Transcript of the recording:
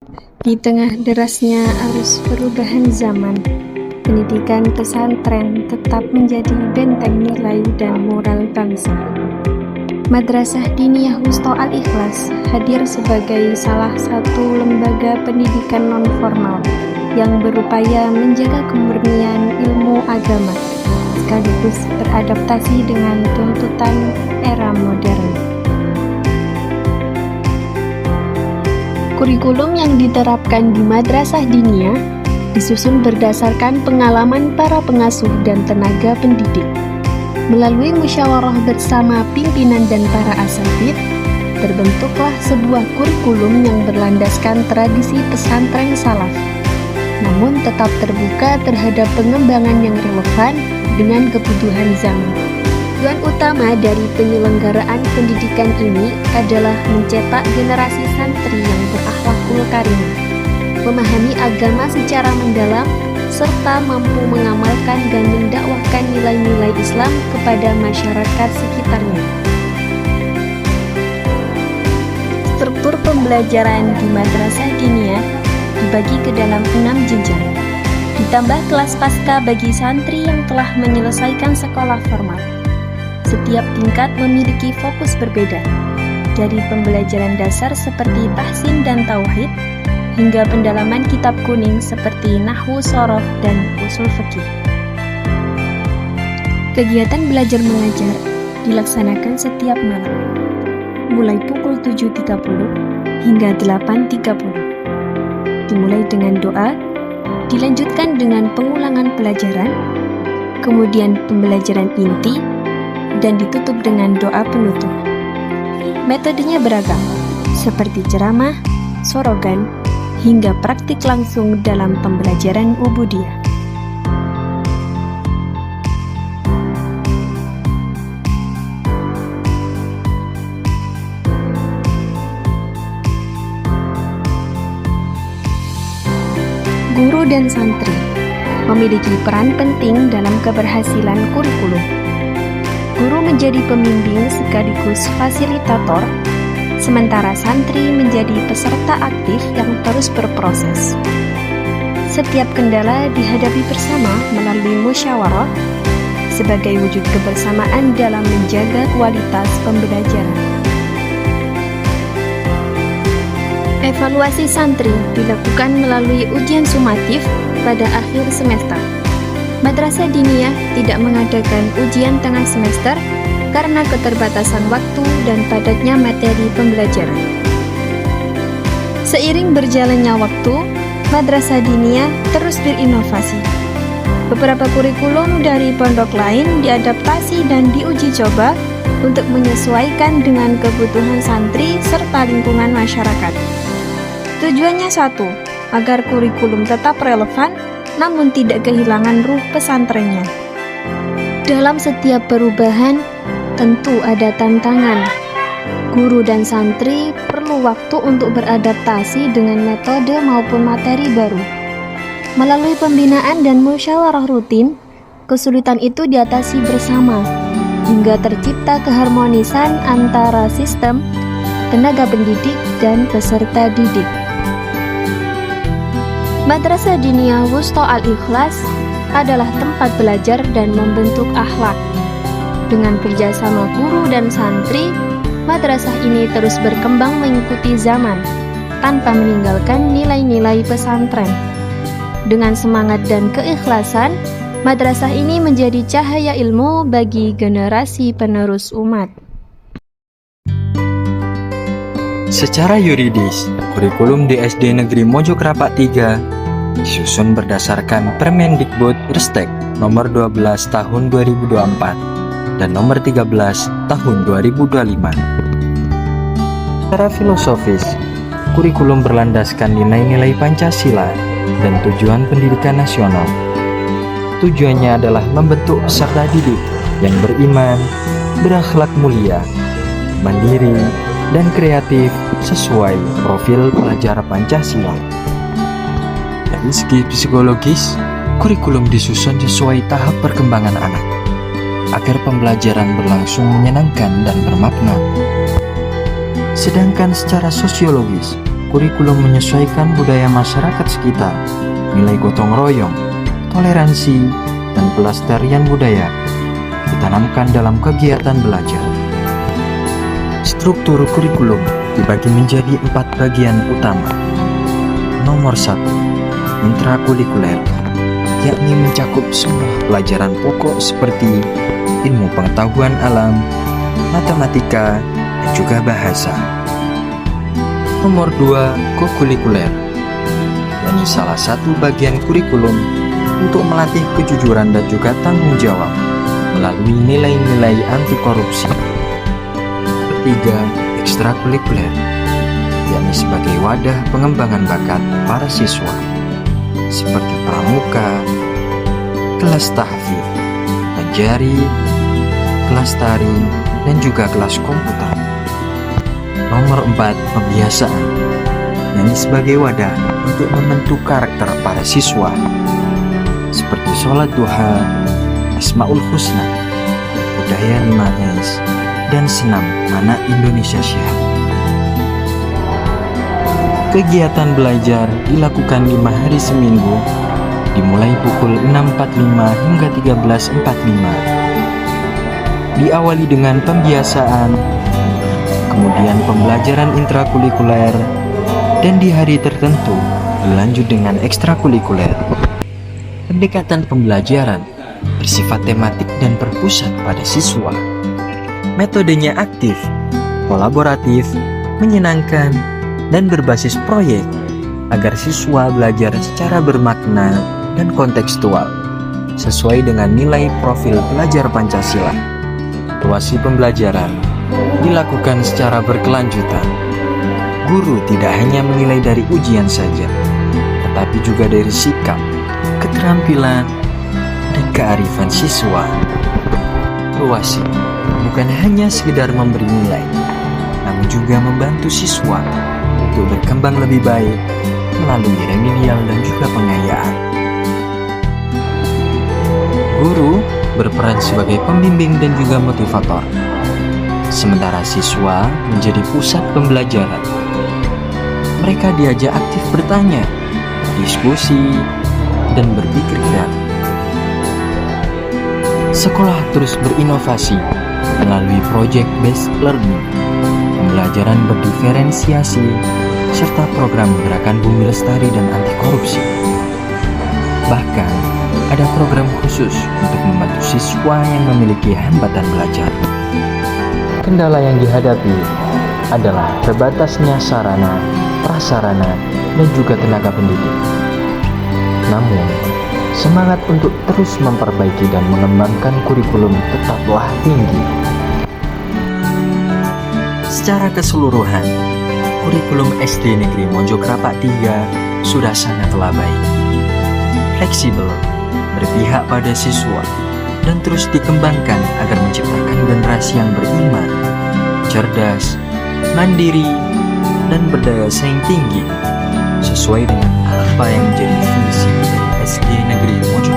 Di tengah derasnya arus perubahan zaman, pendidikan pesantren tetap menjadi benteng nilai dan moral bangsa. Madrasah Diniyah Wusta Al-Ikhlas hadir sebagai salah satu lembaga pendidikan non-formal yang berupaya menjaga kemurnian ilmu agama, sekaligus beradaptasi dengan tuntutan era modern. Kurikulum yang diterapkan di Madrasah Diniyah disusun berdasarkan pengalaman para pengasuh dan tenaga pendidik. Melalui musyawarah bersama pimpinan dan para asatidz, terbentuklah sebuah kurikulum yang berlandaskan tradisi pesantren salaf, namun tetap terbuka terhadap pengembangan yang relevan dengan kebutuhan zaman. Tujuan utama dari penyelenggaraan pendidikan ini adalah mencetak generasi santri yang berakhlakul karimah, memahami agama secara mendalam, serta mampu mengamalkan dan mendakwahkan nilai-nilai Islam kepada masyarakat sekitarnya. Struktur pembelajaran di Madrasah Diniyah dibagi ke dalam 6 jenjang, ditambah kelas pasca bagi santri yang telah menyelesaikan sekolah formal. Setiap tingkat memiliki fokus berbeda, dari pembelajaran dasar seperti tahsin dan tauhid, hingga pendalaman kitab kuning seperti nahwu, shoroh, dan usul fikih. Kegiatan belajar mengajar dilaksanakan setiap malam, mulai pukul 7.30 hingga 8.30. Dimulai dengan doa, dilanjutkan dengan pengulangan pelajaran, kemudian pembelajaran inti, dan ditutup dengan doa penutup. Metodenya beragam, seperti ceramah, sorogan, hingga praktik langsung dalam pembelajaran ubudiyah. Guru dan santri memiliki peran penting dalam keberhasilan kurikulum. Guru menjadi pembimbing sekaligus fasilitator, sementara santri menjadi peserta aktif yang terus berproses. Setiap kendala dihadapi bersama melalui musyawarah sebagai wujud kebersamaan dalam menjaga kualitas pembelajaran. Evaluasi santri dilakukan melalui ujian sumatif pada akhir semester. Madrasah Diniyah tidak mengadakan ujian tengah semester karena keterbatasan waktu dan padatnya materi pembelajaran. Seiring berjalannya waktu, Madrasah Diniyah terus berinovasi. Beberapa kurikulum dari pondok lain diadaptasi dan diuji coba untuk menyesuaikan dengan kebutuhan santri serta lingkungan masyarakat. Tujuannya satu, agar kurikulum tetap relevan namun tidak kehilangan ruh pesantrennya. Dalam setiap perubahan, tentu ada tantangan. Guru dan santri perlu waktu untuk beradaptasi dengan metode maupun materi baru. Melalui pembinaan dan musyawarah rutin, kesulitan itu diatasi bersama, hingga tercipta keharmonisan antara sistem, tenaga pendidik, dan peserta didik. Madrasah Diniyah Wusta Al-Ikhlas adalah tempat belajar dan membentuk akhlak. Dengan kerjasama guru dan santri, madrasah ini terus berkembang mengikuti zaman, tanpa meninggalkan nilai-nilai pesantren. Dengan semangat dan keikhlasan, madrasah ini menjadi cahaya ilmu bagi generasi penerus umat. Secara yuridis, kurikulum di SD Negeri Mojokrapat 3 disusun berdasarkan Permendikbud-Ristek nomor 12 tahun 2024 dan nomor 13 tahun 2025. Secara filosofis, kurikulum berlandaskan nilai-nilai Pancasila dan tujuan pendidikan nasional. Tujuannya adalah membentuk peserta didik yang beriman, berakhlak mulia, mandiri, dan kreatif sesuai profil pelajar Pancasila. Dari segi psikologis, kurikulum disusun sesuai tahap perkembangan anak, agar pembelajaran berlangsung menyenangkan dan bermakna. Sedangkan secara sosiologis, kurikulum menyesuaikan budaya masyarakat sekitar, nilai gotong royong, toleransi, dan pelestarian budaya ditanamkan dalam kegiatan belajar. Struktur kurikulum dibagi menjadi 4 bagian utama. Nomor 1, intrakurikuler, yakni mencakup semua pelajaran pokok seperti ilmu pengetahuan alam, matematika, dan juga bahasa. Nomor 2, kokurikuler, yakni salah satu bagian kurikulum untuk melatih kejujuran dan juga tanggung jawab melalui nilai-nilai anti korupsi. Ketiga, ekstrakurikuler, yakni sebagai wadah pengembangan bakat para siswa seperti pramuka, kelas tahfidz, penjari, kelas tari, dan juga kelas komputer. Nomor 4, pembiasaan, yakni sebagai wadah untuk membentuk karakter para siswa seperti sholat duha, Asmaul Husna, budaya 5S, dan senam anak Indonesia Sehat. Kegiatan belajar dilakukan 5 hari seminggu, dimulai pukul 6.45 hingga 13.45. Diawali dengan pembiasaan, kemudian pembelajaran intrakurikuler, dan di hari tertentu dilanjut dengan ekstrakurikuler. Pendekatan pembelajaran bersifat tematik dan berpusat pada siswa. Metodenya aktif, kolaboratif, menyenangkan, dan berbasis proyek agar siswa belajar secara bermakna dan kontekstual sesuai dengan nilai profil pelajar Pancasila. Evaluasi pembelajaran dilakukan secara berkelanjutan. Guru tidak hanya menilai dari ujian saja, tetapi juga dari sikap, keterampilan, dan kearifan siswa. Evaluasi bukan hanya sekedar memberi nilai, namun juga membantu siswa untuk berkembang lebih baik melalui remedial dan juga pengayaan. Guru berperan sebagai pembimbing dan juga motivator, sementara siswa menjadi pusat pembelajaran. Mereka diajak aktif bertanya, diskusi, dan berpikir kreatif. Sekolah terus berinovasi melalui project-based learning, pembelajaran berdiferensiasi, serta program gerakan bumi lestari dan anti korupsi. Bahkan, ada program khusus untuk membantu siswa yang memiliki hambatan belajar. Kendala yang dihadapi adalah terbatasnya sarana, prasarana, dan juga tenaga pendidik. Namun, semangat untuk terus memperbaiki dan mengembangkan kurikulum tetaplah tinggi. Secara keseluruhan, kurikulum SD Negeri Mojokerto 3 sudah sangatlah baik, fleksibel, berpihak pada siswa, dan terus dikembangkan agar menciptakan generasi yang beriman, cerdas, mandiri, dan berdaya saing tinggi sesuai dengan apa yang menjadi visi dari SD Negeri Mojokerto.